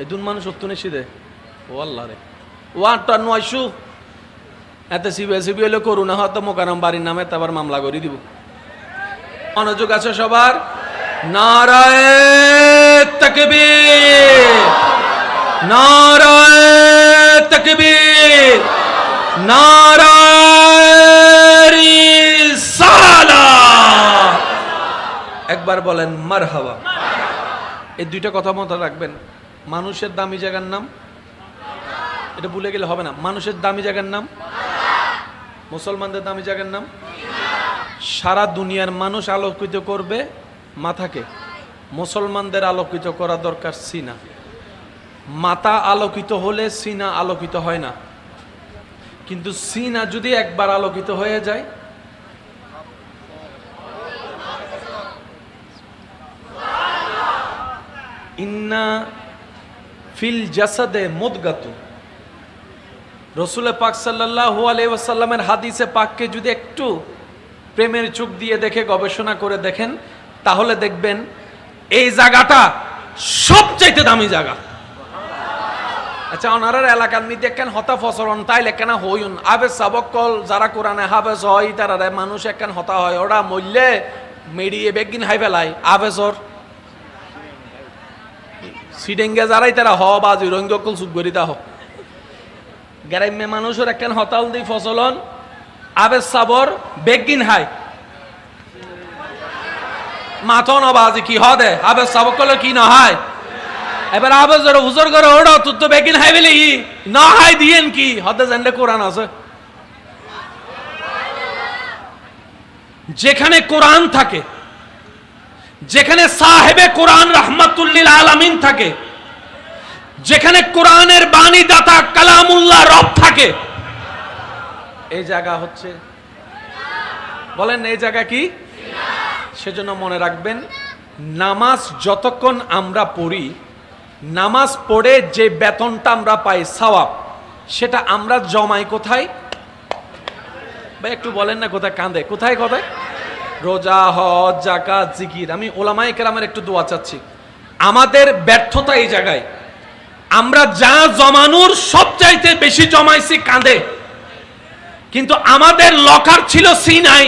এদুন মানুষ সত্যি নিশ্চিতে ও আল্লাহ রে ও 8 এতে সিবিএসিবি হলে করুণা হয়তো মোকারম বাড়ির নামে তারপর মামলা করে দিব। মনোযোগ আছে সবার? নারায়ে তাকবীর, নারায়ে তাকবীর, নারায়ে রিসালাত। একবার বলেন মারহাবা। এই দুইটা কথা মাথায় রাখবেন। মানুষের দামি জায়গার নাম, এটা ভুলে গেলে হবে না। মানুষের দামি জায়গার নাম, মুসলমানদের দামি জায়গার নাম। সারা দুনিয়ার মানুষ আলোকিত করবে মাথাকে, মুসলমানদের আলোকিত করা দরকার সিনা। মাথা আলোকিত হলে সিনা আলোকিত হয় না, কিন্তু সিনা যদি একবার আলোকিত হয়ে যায়, ইন্না ফিল জাসাদে মুদগাতু, রসুল পাক সাল্লাল্লাহু আলাইহি ওয়াসাল্লামের হাদিসে পাককে যদি একটু প্রেমের চোখ দিয়ে দেখে গবেষণা করে দেখেন, তাহলে দেখবেন এই জায়গাটা সবচাইতে দামি জায়গা। আচ্ছা, ওনার এলাকার মধ্যে কেন হতা ফসরন তাই লেখানা হইন আবে সাবকল যারা কোরআনে হাফেজ হয় তারা মানুষ একখান হতা হয়, ওরা মূল্যে মেডিয়ে বেগিন হাই ফেলাই আবেজর সিডেঙ্গে যারাই তারা হ বা জিরঙ্গকল সুগরিতা হ গ্রাম্য মানুষের একখান হতাল দি ফসলন আবেজ সাবর বেগিন হাই মাথন বাজি কি হদে আবেজ সাবকল কি না হয়। এবার আবেজর হুজুর করে ওড়ো তুই তো বেগিন হাই বলে না হাই দিয়েন কি হদে জানলে কোরআন আছে। যেখানে কোরআন থাকে, যেখানে সাহেবে কোরআন রাহমাতুল্লিল আলামিন থাকে, যেখানে কোরআনের বাণী দাতা কালামুল্লাহ রব থাকে, এই জায়গা হচ্ছে, বলেন এই জায়গা কি? সেজন্য মনে রাখবেন, নামাজ যতক্ষণ আমরা পড়ি, নামাজ পড়ে যে বেতনটা আমরা পাই সওয়াব, সেটা আমরা জমাই কোথায়? ভাই একটু বলেন না, কোথায় কাঁদে? কোথায় কোথায়? রোজা, হজ, যাকাত, জিকির। আমি ওলামায়ে কেরামের একটু দোয়া চাচ্ছি। আমাদের ব্যর্থতা এই জায়গায়, আমরা যা জমানোর সবচাইতে বেশি জমাইছি কাঁদে, কিন্তু আমাদের লকার ছিল সিনাই।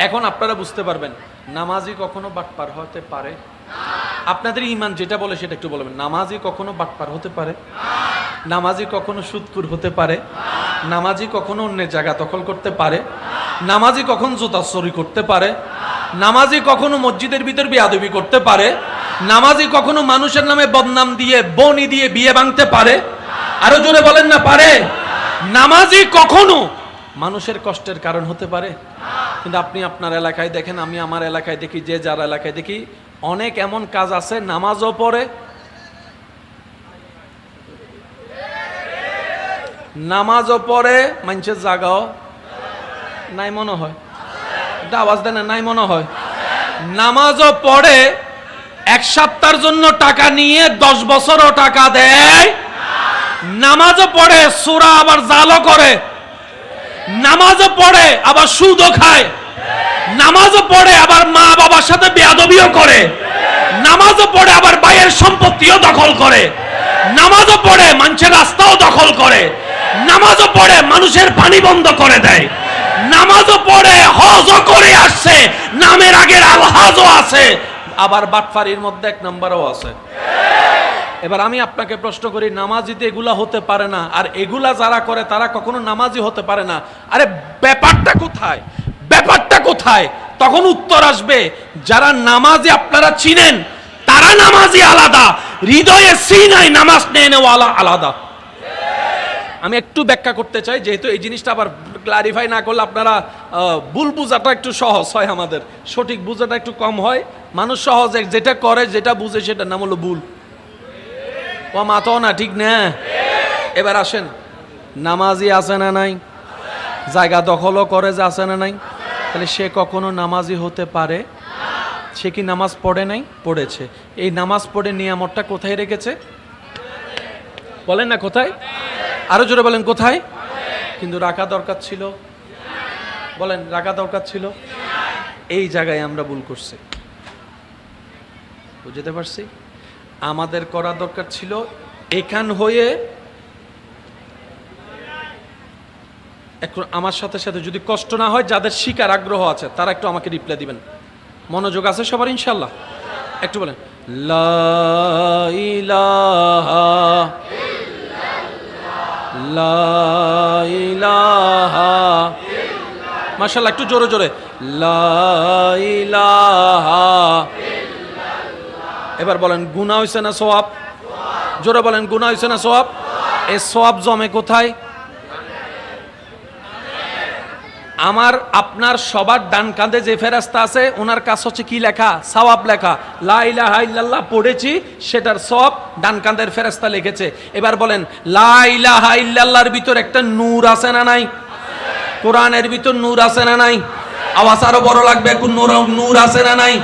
এখন আপনারা বুঝতে পারবেন নামাজি কখনো বাটপার হতে পারে। আপনাদের ঈমান যেটা বলে সেটা একটু বলবেন। নামাজি কখনো বাটপার হতে পারে, নামাজি কখনো সুদখোর হতে পারে, নামাজি কখনো অন্যের জায়গা দখল করতে পারে, নামাজি কখনো জুতা চুরি করতে পারে, নামাজি কখনো মসজিদের ভিতর বেয়াদবি করতে পারে, নামাজি কখনো মানুষের নামে বদনাম দিয়ে বনি দিয়ে বিয়ে ভাঙতে পারে। আরো জোরে বলেন না পারে? নামাজি কখনো মানুষের কষ্টের কারণ হতে পারে। কিন্তু আপনি আপনার এলাকায় দেখেন, আমি আমার এলাকায় দেখি, যে যার এলাকায় দেখি, অনেক এমন কাজ আছে নামাজও পড়ে, নামাজও পড়ে, মানুষের জাগাও নাই মনে হয়, এটা আওয়াজ দেন না, নাই মনে হয়। নামাজও পড়ে, এক সপ্তাহের জন্য টাকা নিয়ে 10 বছরও টাকা দেয়। নামাজও পড়ে, সূরা আবার জালও করে, নামাজও পড়ে আবার সুদও খায়, নামাজও পড়ে আবার মা বাবার সাথে বেয়াদবিও করে, নামাজও পড়ে আবার ভাইয়ের সম্পত্তিও দখল করে, নামাজও পড়ে মানুষের রাস্তাও দখল করে, নামাজও পড়ে মানুষের পানি বন্ধ করে দেয়, নামাজও পড়ে হজও করে আসছে, নামের আগের আলহাজও আছে, আবার বাটফারির মধ্যে 1 নম্বরও আছে। এবার আমি আপনাকে প্রশ্ন করি, নামাজিতে এগুলা হতে পারে না, আর এগুলা যারা করে তারা কখনো নামাজি হতে পারে না। আরে ব্যাপারটা কোথায়? ব্যাপারটা কোথায়? তখন উত্তর আসবে, যারা নামাজি আপনারা চিনেন তারা নামাজি আলাদা, হৃদয়ে সিনাই নামাজ নেওয়ালা আলাদা। আমি একটু ব্যাখ্যা করতে চাই, যেহেতু এই জিনিসটা আবার ক্লারিফাই না করলে আপনারা ভুল বুঝাটা একটু সহজ হয়, আমাদের সঠিক বুঝাটা একটু কম হয়। মানুষ সহজে যেটা করে, যেটা বুঝে, সেটার নাম হলো ভুল। ও মাতো না, ঠিক না? এবার আসেন, নামাজি আছে না নাই? জায়গা দখলও করে, যে আছে না নাই? তাহলে সে কখনো নামাজি হতে পারে? সে কি নামাজ পড়ে নাই? পড়েছে। এই নামাজ পড়ে নিয়ামতটা কোথায় রেখেছে? বলেন না কোথায়? আরো জোরে বলেন কোথায়? কিন্তু রাখা দরকার ছিল, বলেন রাখা দরকার ছিল। এই জায়গায় আমরা ভুল করছি। বুঝতে পারছি? আমাদের করা দরকার ছিল এখান হয়ে একটু আমার সাথে সাথে, যদি কষ্ট না হয়, যাদের শিকার আগ্রহ আছে তারা একটু আমাকে রিপ্লাই দিবেন। মনোযোগ আছে সবার ইনশাল্লাহ? একটু বলেন লা ইলাহা লা ইলাহা, মাশাআল্লাহ, একটু জোরে জোরে লা ইলাহা। এবার বলেন গুনাহ হইছে না সওয়াব? জোরে বলেন গুনাহ হইছে না সওয়াব? এই সওয়াব জমে কোথায়? আমার আপনার সবার ডান কাঁধে যে ফেরেশতা আছে ওনার কাজ হচ্ছে কি লেখা? সওয়াব লেখা। লা ইলাহা ইল্লাল্লাহ পড়েছি, সেটার সওয়াব ডান কাঁধের ফেরেশতা লিখেছে। এবার বলেন লা ইলাহা ইল্লাল্লাহর ভিতর একটা নূর আছে না নাই? কোরআনের ভিতর নূর আছে না নাই? আওয়াজ আরো বড় লাগবে, কোন নূর আছে না নাই?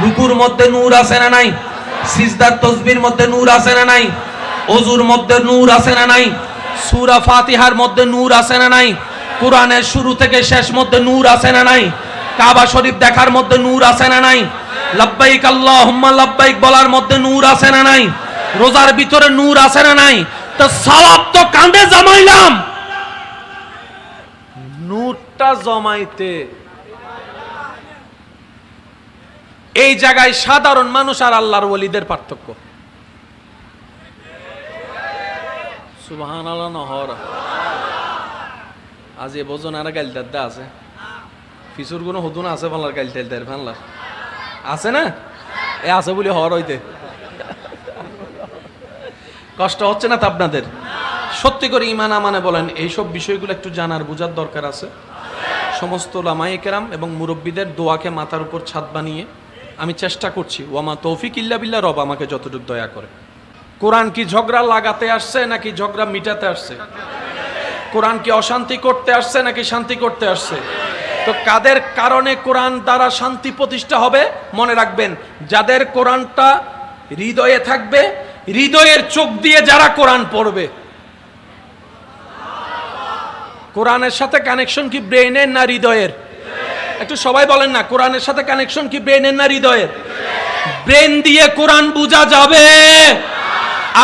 রুকুর মধ্যে নূর আছে না নাই? সিজদার তাসবির মধ্যে নূর আছে না নাই? ওযুর মধ্যে নূর আছে না নাই? সূরা ফাতিহার মধ্যে নূর আছে না নাই? কোরআনের শুরু থেকে শেষ মধ্যে নূর আছে না নাই? কাবা শরীফ দেখার মধ্যে নূর আছে না নাই? লাব্বাইক আল্লাহুম্মা লাব্বাইক বলার মধ্যে নূর আছে না নাই? রোজার ভিতরে নূর আছে না নাই? তো সওয়াব তো কাঁধে জমাইলাম, নূরটা জমাইতে এই জায়গায় সাধারণ মানুষ আর আল্লাহর ওলিদের পার্থক্য। সুবহানাল্লাহ নহরা আজ এ বোঝন আর গাইল দাদা আছে ফিসুর কোনো হতুন আছে ফাল্লার গাইল টাইল তার ফাল্লার আছে না? এ আছে বলে হর হইতে কষ্ট হচ্ছে না তো আপনাদের? সত্যি করে ঈমান আমানে বলেন, এইসব বিষয়গুলো একটু জানার বোঝার দরকার আছে। সমস্ত উলামায়ে কেরাম এবং মুরব্বীদের দোয়াকে মাথার উপর ছাদ বানিয়ে আমি চেষ্টা করছি, ওয়ামা তৌফিক ইল্লা বিল্লাহ, রব আমাকে যতটুকু দয়া করে। কোরআন কি ঝগড়া লাগাতে আসছে নাকি ঝগড়া মিটাতে আসছে? কোরআন কি অশান্তি করতে আসছে নাকি শান্তি করতে আসছে? তো কাদের কারণে কোরআন দ্বারা শান্তি প্রতিষ্ঠা হবে? মনে রাখবেন, যাদের কোরআনটা হৃদয়ে থাকবে, হৃদয়ের চোখ দিয়ে যারা কোরআন পড়বে। কোরআনের সাথে কানেকশন কি ব্রেইনের না হৃদয়ের? একটু সবাই বলেন না, কোরআনের সাথে কানেকশন কি ব্রেইনের না হৃদয়ের? ব্রেন দিয়ে কোরআন বোঝা যাবে?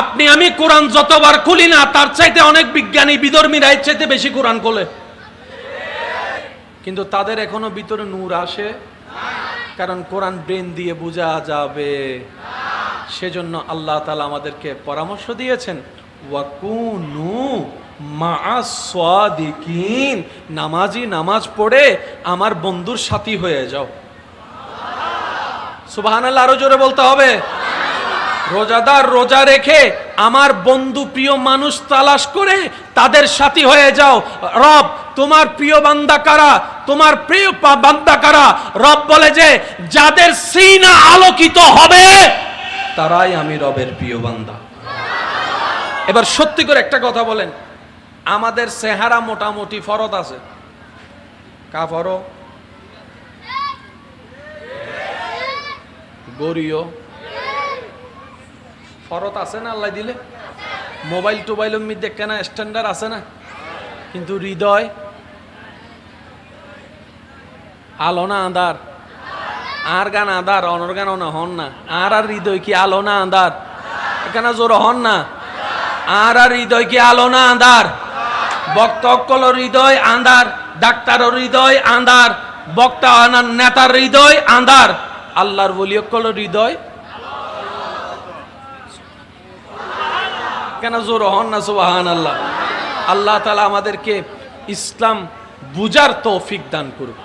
আপনি আমি কোরআন যতবার খুলি না, তার চাইতে অনেক বিজ্ঞানী বিধর্মীরা এর চাইতে বেশি কোরআন খোলে, কিন্তু তাদের এখনো ভিতরে নূর আসে, কারণ কোরআন ব্রেন দিয়ে বোঝা যাবে। সেজন্য আল্লাহ তাআলা আমাদেরকে পরামর্শ দিয়েছেন, ওয়াকুনু মা'আস সাদিকিন, নামাজি নামাজ পড়ে আমার বন্ধুর সাথী হয়ে যাও। সুবহানাল্লাহ, আরো জোরে বলতে হবে। রোজাদার রোজা রেখে আমার বন্ধু প্রিয় মানুষ তালাশ করে তাদের সাথী হয়ে যাও। রব তোমার প্রিয় বান্দা কারা? তোমার প্রিয় বান্দা কারা? রব বলে যে যাদের সিনা আলোকিত হবে তারাই আমি রবের প্রিয় বান্দা। এবার সত্যি করে একটা কথা বলেন, আমাদের চেহারা মোটামুটি ফরদ আছে, কা ফর গরিও ফরত আছে না? আল্লাহ দিলে মোবাইল টোবাইলের মধ্যে কেনা স্ট্যান্ডার্ড আছে না? কিন্তু হৃদয় আলো না আন্ধার? আর গান আন্ধার, অনর গান না হন না। আর হৃদয় কি আলো না আন্ধার? এখানে জোর হন না। আর হৃদয় কি আলো না আন্ধার? বক্তকল হৃদয় আন্ধার, ডাক্তারের হৃদয় আন্ধার, বক্তা নেতার হৃদয় আন্ধার, আল্লাহর ওলিয়কল হৃদয় কেন জোর হন না? সুবহানাল্লাহ। আল্লাহ তাআলা আমাদেরকে ইসলাম বুঝার তৌফিক দান করুন।